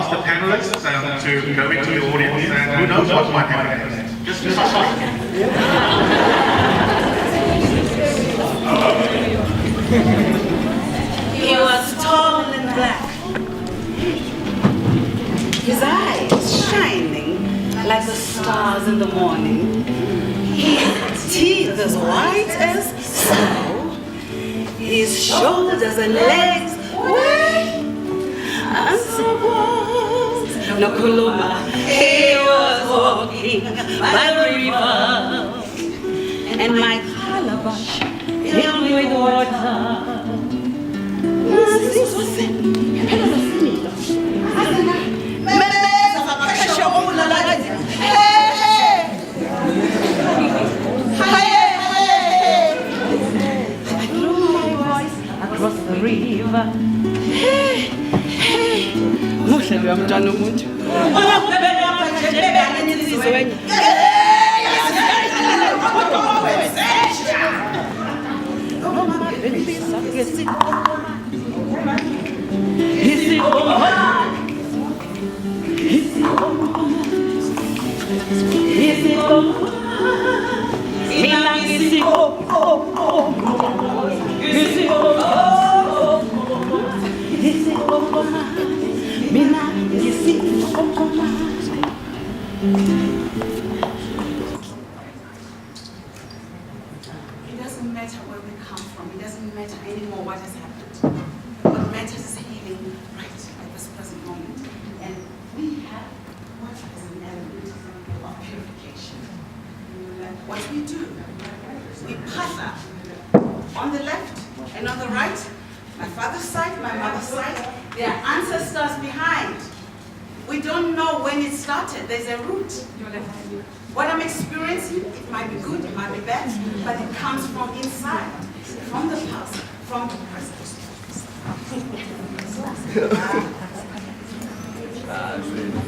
ask the panelists to go into the audience, and who knows what might happen next. Just He was tall and black. His eyes shining like the stars in the morning. His teeth as white as snow. His shoulders and legs white as the walls. Nakuluma, he was walking by the river, and my calabash filled with water. Across the river. Hey, hey. Muhle uyamntwana umuntu. It doesn't matter where we come from. It doesn't matter anymore what has happened. What matters is healing right at this present moment. And we have what is an element of purification. What we do, we partner on the left and on the right, my father's side, my mother's side, there are ancestors behind. We don't know when it started. There's a root. What I'm experiencing, it might be good, it might be bad, but it comes from inside, from the past, from the present.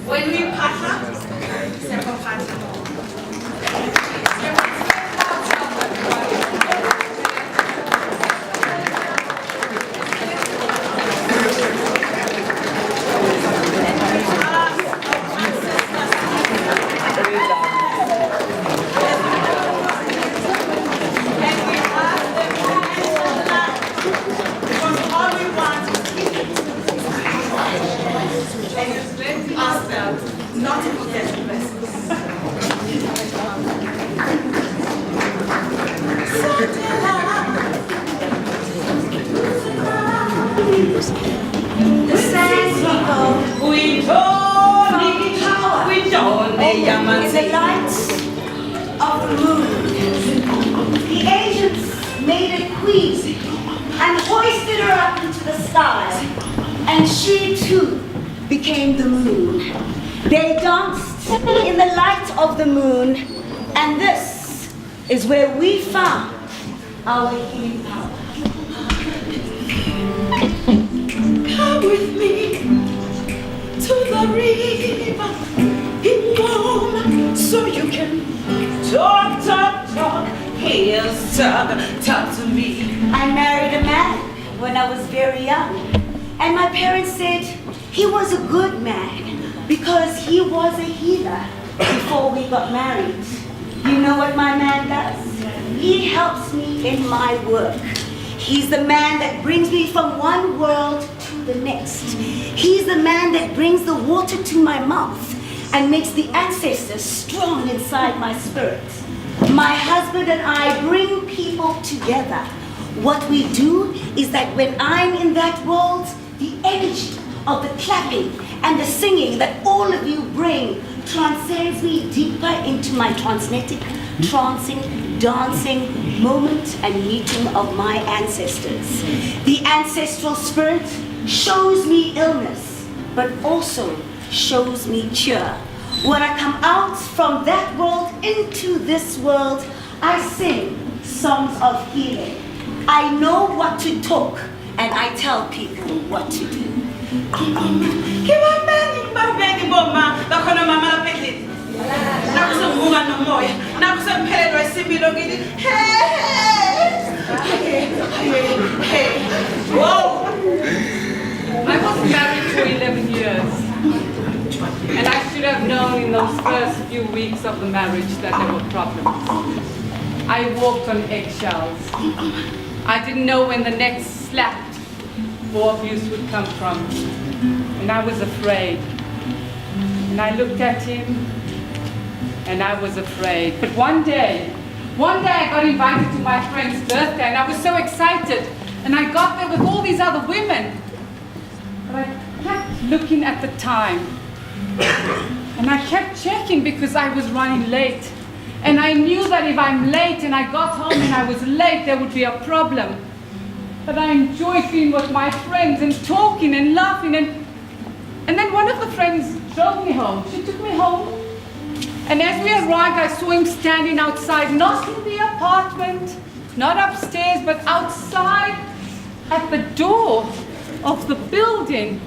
When we partner, several partner. Not to forget the blessings. The sand people, we don't need power. We don't need in the light of the moon. The ancients made a queen and hoisted her up into the sky, and she too became the moon. They danced in the light of the moon, and this is where we found our healing power. Come with me to the river in Rome, so you can talk, here's talk to me. I married a man when I was very young, and my parents said he was a good man, because he was a healer before we got married. You know what my man does? He helps me in my work. He's the man that brings me from one world to the next. He's the man that brings the water to my mouth and makes the ancestors strong inside my spirit. My husband and I bring people together. What we do is that when I'm in that world, the energy of the clapping and the singing that all of you bring transcends me deeper into my transnetic, trancing, dancing moment and meeting of my ancestors. The ancestral spirit shows me illness, but also shows me cure. When I come out from that world into this world, I sing songs of healing. I know what to talk, and I tell people what to do. Whoa! I was married for 11 years. in those first few weeks of the marriage that there were problems. I walked on eggshells. I didn't know when the next slap or abuse would come from. And I was afraid. And I looked at him, and I was afraid. But one day I got invited to my friend's birthday, and I was so excited. And I got there with all these other women. But I kept looking at the time. And I kept checking because I was running late. And I knew that if I'm late and I got home and I was late, there would be a problem. But I enjoyed being with my friends and talking and laughing. And then one of the friends drove me home. She took me home. And as we arrived, I saw him standing outside, not in the apartment, not upstairs, but outside at the door of the building.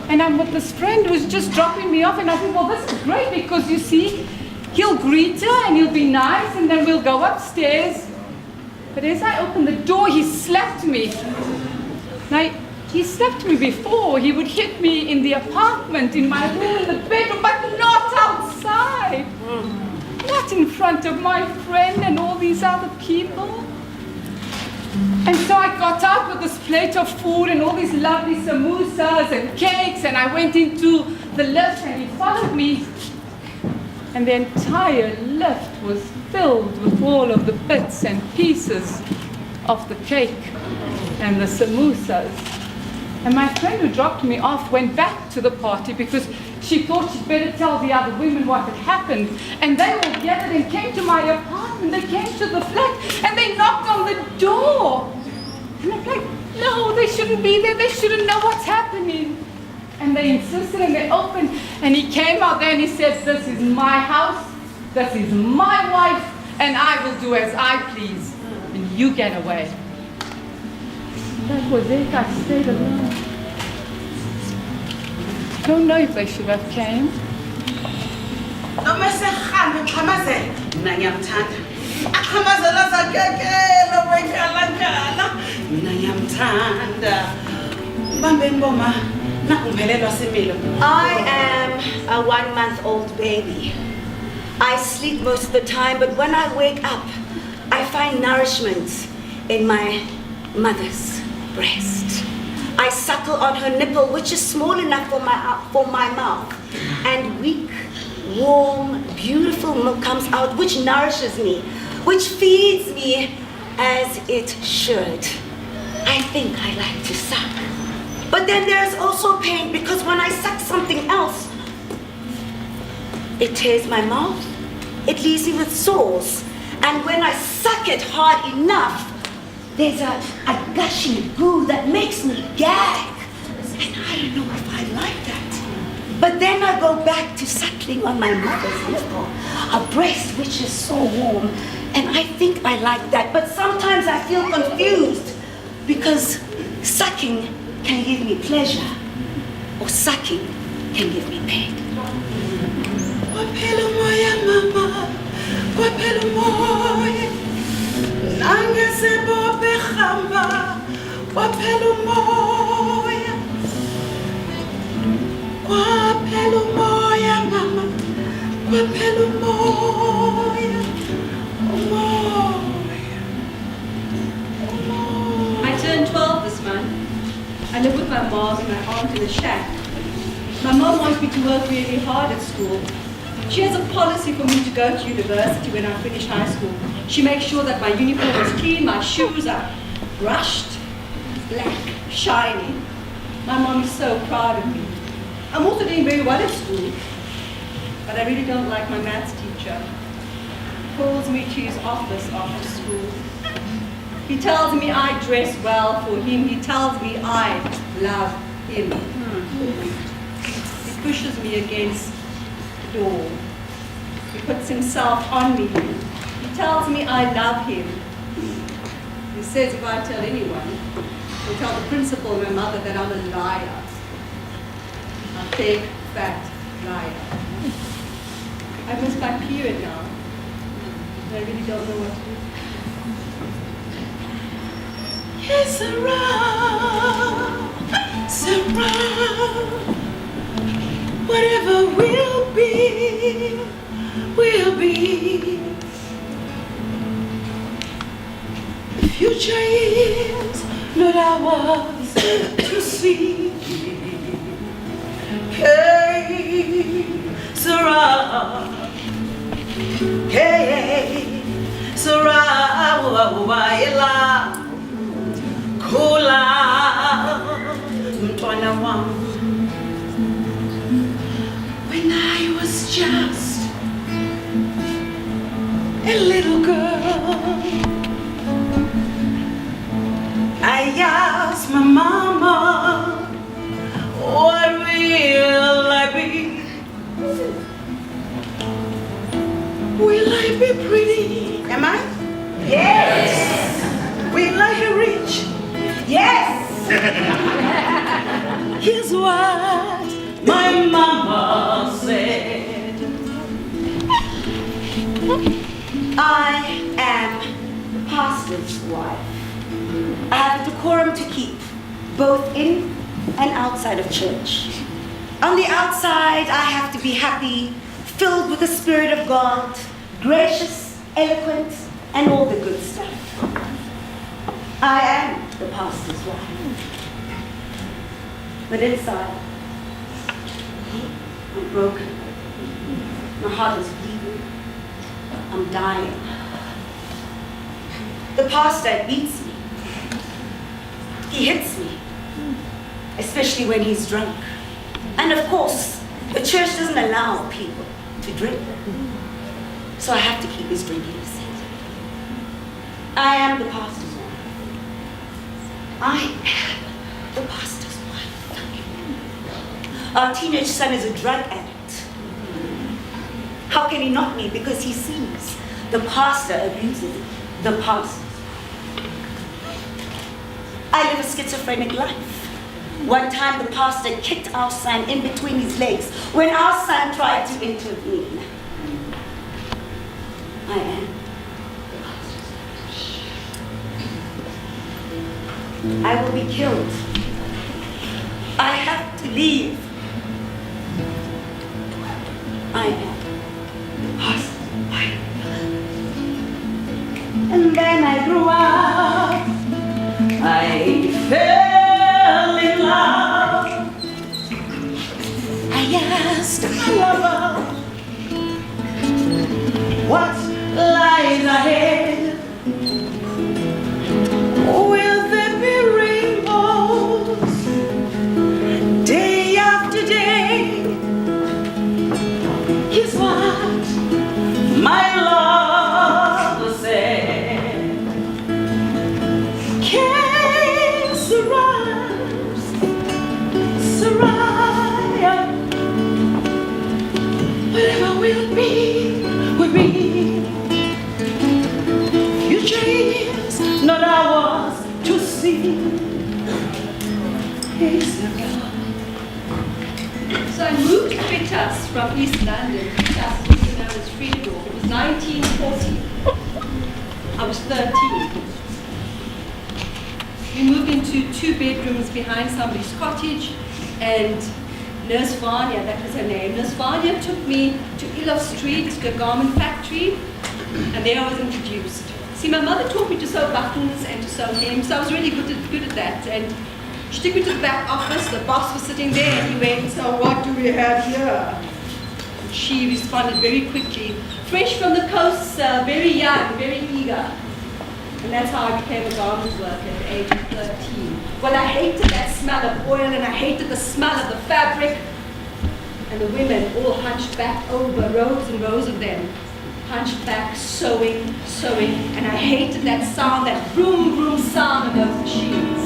And I'm with this friend who's just dropping me off, and I think, well, this is great because you see, he'll greet her and he'll be nice, and then we'll go upstairs. But as I opened the door, he slapped me. Now, he slapped me before. He would hit me in the apartment, in my room, in the bedroom, but not outside. Not in front of my friend and all these other people. And so I got up with this plate of food and all these lovely samosas and cakes, and I went into the lift and he followed me. And the entire lift was filled with all of the bits and pieces of the cake and the samosas. And my friend who dropped me off went back to the party because she thought she'd better tell the other women what had happened. And they all gathered and came to my apartment. They came to the flat and they knocked on the door. And I'm like, no, they shouldn't be there. They shouldn't know what's happening. And they insisted and they opened. And he came out there and he said, this is my house. This is my wife. And I will do as I please. And you get away. That was it. I stayed alone. Don't know if they should have came. I am a 1-month-old baby. I sleep most of the time, but when I wake up, I find nourishment in my mother's breast. I suckle on her nipple, which is small enough for my mouth, and weak, warm, beautiful milk comes out, which nourishes me, which feeds me as it should. I think I like to suck. But then there's also pain, because when I suck something else, it tears my mouth, it leaves me with sores, and when I suck it hard enough, there's a gushing goo that makes me gag. And I don't know if I like that. But then I go back to suckling on my mother's nipple, a breast which is so warm. And I think I like that. But sometimes I feel confused because sucking can give me pleasure or sucking can give me pain. I turned 12 this month. I live with my mom and my aunt in a shack. My mom wants me to work really hard at school. She has a policy for me to go to university when I finish high school. She makes sure that my uniform is clean, my shoes are brushed, black, shiny. My mom is so proud of me. I'm also doing very well at school, but I really don't like my maths teacher. He calls me to his office after school. He tells me I dress well for him. He tells me I love him. He pushes me against the door. He puts himself on me. He tells me I love him. He says if I tell anyone, he'll tell the principal and my mother that I'm a liar. A big, fat liar. I miss my period now. I really don't know what to do. Yes, surround, whatever will be. dream will be. The future is not ours to see. Hey, Sarah. Hey, Sarah. Waila. Kula. Mtwana wangu. When I was just a little girl, I asked my mama, what will I be? Will I be pretty? Am I? Yes. Will I be rich? Yes. Here's what my mama said. I am the pastor's wife. I have a decorum to keep, both in and outside of church. On the outside, I have to be happy, filled with the Spirit of God, gracious, eloquent, and all the good stuff. I am the pastor's wife. But inside, I'm broken. My heart is bleeding. I'm dying. The pastor beats me. He hits me, especially when he's drunk. And of course, the church doesn't allow people to drink. So I have to keep his drinking secret. I am the pastor's wife. I am the pastor's wife. Our teenage son is a drug addict. How can he not be? Because he sees the pastor abusing the pastor. I live a schizophrenic life. One time the pastor kicked our son in between his legs when our son tried to intervene. I am the pastor's wife. I will be killed. I have to leave. I am the pastor's wife. And then I grew up. I fell in love. I asked my lover what lies ahead. Will there be rainbows day after day? Here's what my love said. Soraya, whatever will be, will be. Future is not ours to see. So I moved to Pitas from East London. Pitas used to know as Freedom. It was 1940. I was 13. We moved into 2 bedrooms behind somebody's cottage, and Nurse Vanya, that was her name, Nurse Vanya took me to Ilov Street, the garment factory, and there I was introduced. See, my mother taught me to sew buttons and to sew hems, so I was really good at that. And she took me to the back office, the boss was sitting there, and he went, "So what do we have here?" And she responded very quickly, "Fresh from the coast, very young, very eager." And that's how I became a garment worker at the age of 13. Well, I hated that smell of oil, and I hated the smell of the fabric. And the women all hunched back over, rows and rows of them, hunched back, sewing, and I hated that sound, that vroom, vroom sound of those machines.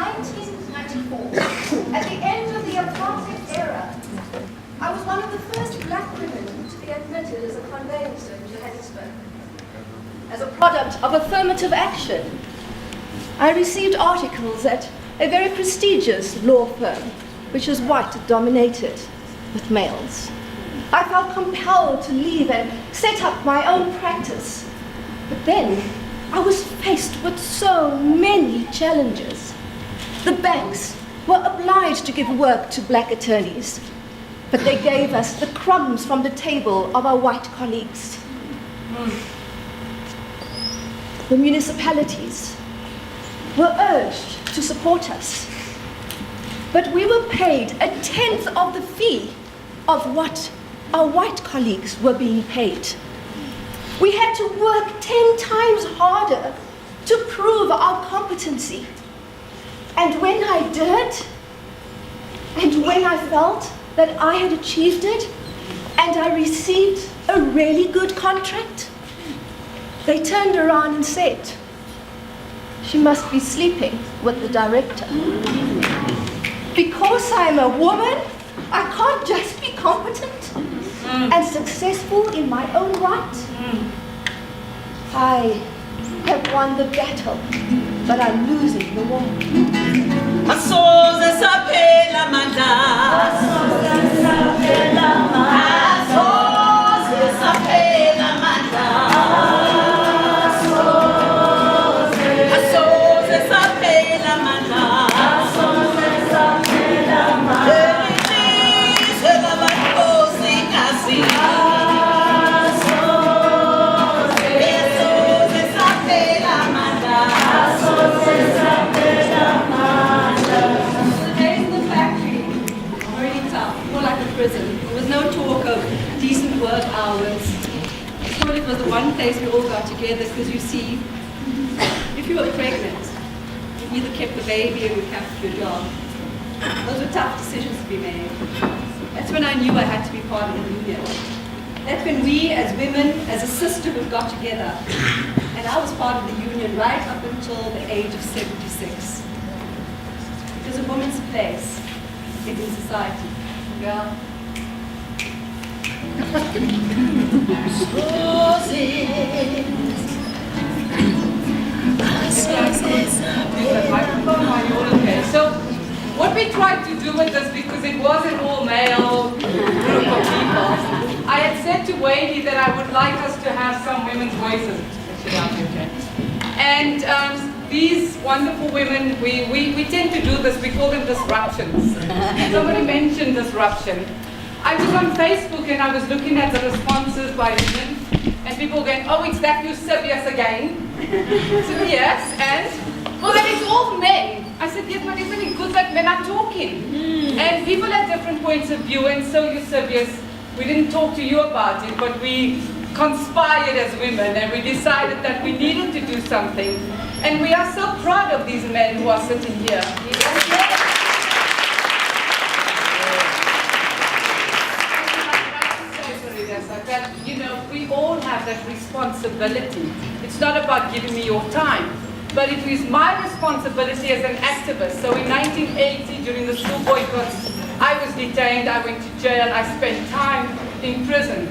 1994, at the end of the apartheid era, I was one of the first black women to be admitted as a conveyancer in Johannesburg. As a product of affirmative action, I received articles at a very prestigious law firm, which is white-dominated with males. I felt compelled to leave and set up my own practice. But then, I was faced with so many challenges. The banks were obliged to give work to black attorneys, but they gave us the crumbs from the table of our white colleagues. The municipalities were urged to support us, but we were paid 1/10 of the fee of what our white colleagues were being paid. We had to work 10 times harder to prove our competency. And when I did, and when I felt that I had achieved it, and I received a really good contract, they turned around and said, "She must be sleeping with the director." Because I'm a woman, I can't just be competent and successful in my own right. I have won the battle, but I'm losing the war. Asoze saphela amandla, asoze saphela amandla, asoze saphela amandla, asoze saphela amandla, asoze saphela amandla. Elizwe labakhosikazi, asoze saphela amandla, asoze saphela amandla. The days in the factory were really tough, more like a prison. There was no talk of decent work hours. I thought it was the one place we all got together because you see, if you were pregnant, you either kept the baby or you kept your job. Those were tough decisions to be made. That's when I knew I had to be part of the union. That's when we as women, as a sisterhood, got together. And I was part of the union right up until the age of 76. Because a woman's place is in society. Girl. Okay, so what we tried to do with this, because it wasn't all male group of people, I had said to Wadey that I would like us to have some women's voices. And these wonderful women, we tend to do this, we call them disruptions. Somebody mentioned disruption. I was on Facebook and I was looking at the responses by women, and people going, "Oh, it's that Eusebius again." So yes, and well, then it's all men. I said, yes, but isn't it good that men are talking? And people have different points of view, and so Eusebius, we didn't talk to you about it, but we conspired as women, and we decided that we needed to do something. And we are so proud of these men who are sitting here. That, you know, we all have that responsibility. It's not about giving me your time, but it is my responsibility as an activist. So in 1980, during the school boycotts, I was detained, I went to jail, I spent time in prison.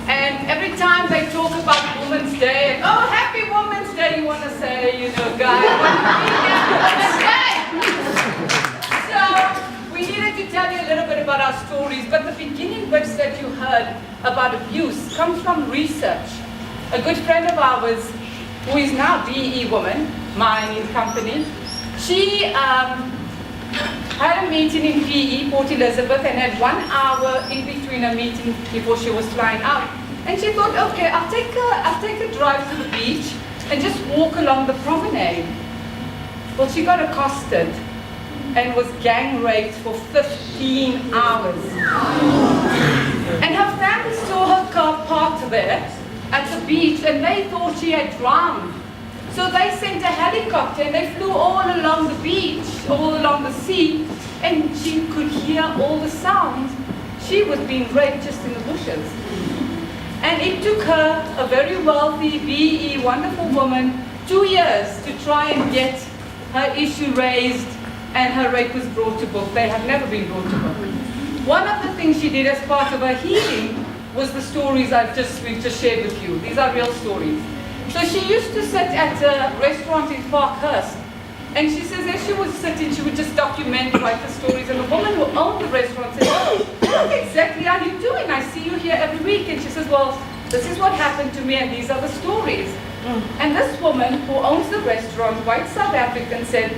And every time they talk about Women's Day, and, oh, happy Women's Day, you want to say, you know, guys, Women's Day! So, we needed to tell you a little bit about our stories, but the beginning bits that you heard about abuse comes from research. A good friend of ours, who is now DE woman, mining company, she had a meeting in PE, Port Elizabeth, and had 1 hour in between a meeting before she was flying out. And she thought, okay, I'll take a drive to the beach and just walk along the promenade. Well, she got accosted and was gang raped for 15 hours. And her family saw her car parked there at the beach, and they thought she had drowned. So they sent a helicopter and they flew all along the beach, all along the sea, and she could hear all the sounds. She was being raped just in the bushes. And it took her, a very wealthy, BE, wonderful woman, 2 years to try and get her issue raised and her rape was brought to book. They have never been brought to book. One of the things she did as part of her healing was the stories we've just shared with you. These are real stories. So she used to sit at a restaurant in Parkhurst, and she says as she was sitting, she would just document, write the stories, and the woman who owned the restaurant said, "Oh, what exactly are you doing? I see you here every week." And she says, "Well, this is what happened to me, and these are the stories." And this woman who owns the restaurant, white South African, said,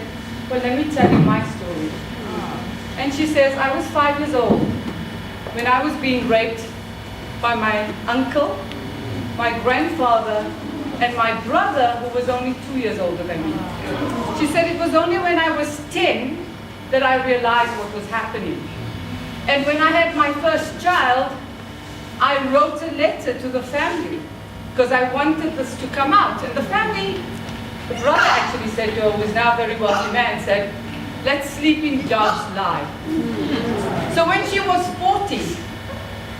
"Well, let me tell you my story." And she says, "I was 5 years old when I was being raped by my uncle, my grandfather, and my brother, who was only 2 years older than me." She said it was only when I was 10 that I realized what was happening. And when I had my first child, I wrote a letter to the family because I wanted this to come out. And the family, the brother actually said to her, who is now a very wealthy man, said, "Let's sleep in God's lie." So when she was 40,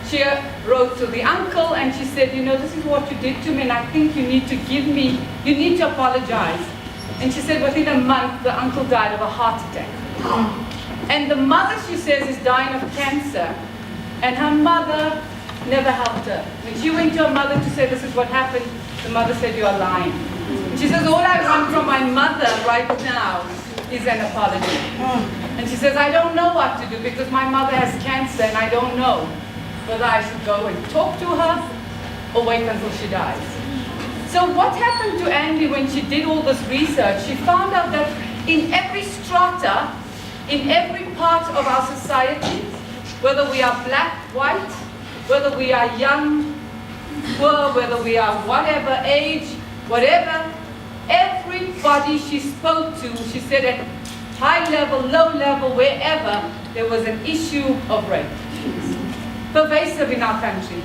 she wrote to the uncle and she said, "You know, this is what you did to me, and I think you need to apologize." And she said within a month, the uncle died of a heart attack. And the mother, she says, is dying of cancer. And her mother never helped her. When she went to her mother to say, "This is what happened," the mother said, "You are lying." And she says, "All I want from my mother right now is an apology." And she says, "I don't know what to do because my mother has cancer and I don't know whether I should go and talk to her or wait until she dies." So what happened to Andy when she did all this research? She found out that in every strata, in every part of our society, whether we are black, white, whether we are young, poor, whether we are whatever age, whatever, everybody she spoke to, she said at high level, low level, wherever, there was an issue of rape. Pervasive in our country,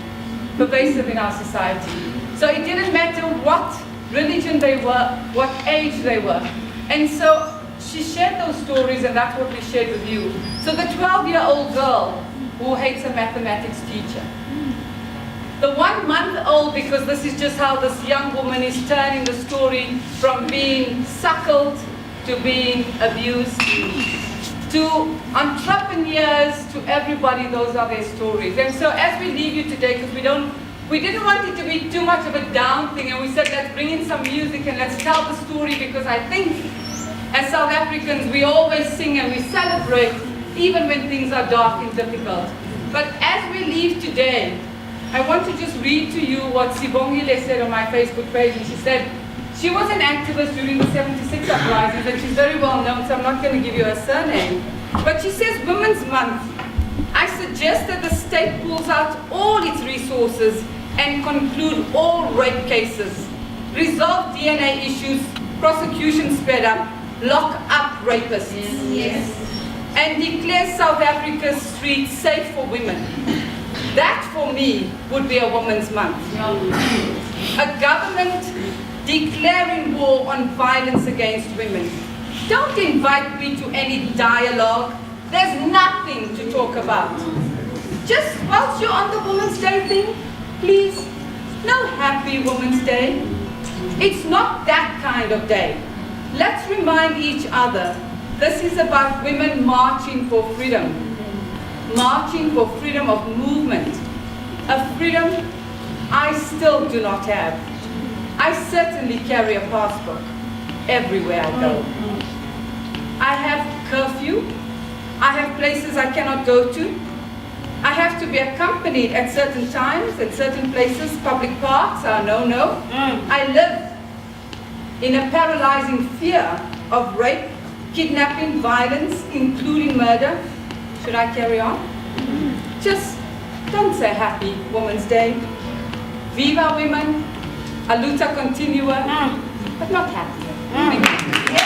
pervasive in our society. So it didn't matter what religion they were, what age they were. And so she shared those stories, and that's what we shared with you. So the 12-year-old girl who hates a mathematics teacher. The 1 month old, because this is just how this young woman is turning the story from being suckled to being abused, to entrepreneurs, to everybody, those are their stories. And so as we leave you today, because we didn't want it to be too much of a down thing, and we said let's bring in some music and let's tell the story, because I think as South Africans we always sing and we celebrate even when things are dark and difficult. But as we leave today, I want to just read to you what Sibongile said on my Facebook page. And she said she was an activist during the 76 uprisings, and she's very well known, so I'm not going to give you her surname. But she says, "Women's Month, I suggest that the state pulls out all its resources and conclude all rape cases, resolve DNA issues, prosecution sped up, lock up rapists, and declare South Africa's streets safe for women." That for me would be a Women's Month. A government declaring war on violence against women. Don't invite me to any dialogue. There's nothing to talk about. Just whilst you're on the Women's Day thing, please, no happy Women's Day. It's not that kind of day. Let's remind each other, this is about women marching for freedom. Marching for freedom of movement. A freedom I still do not have. I certainly carry a passport everywhere I go. I have curfew. I have places I cannot go to. I have to be accompanied at certain times, at certain places. Public parks are no-no. I live in a paralyzing fear of rape, kidnapping, violence, including murder. Should I carry on? Just don't say Happy Women's Day. Viva women, a luta continua, but not happy. Thank you.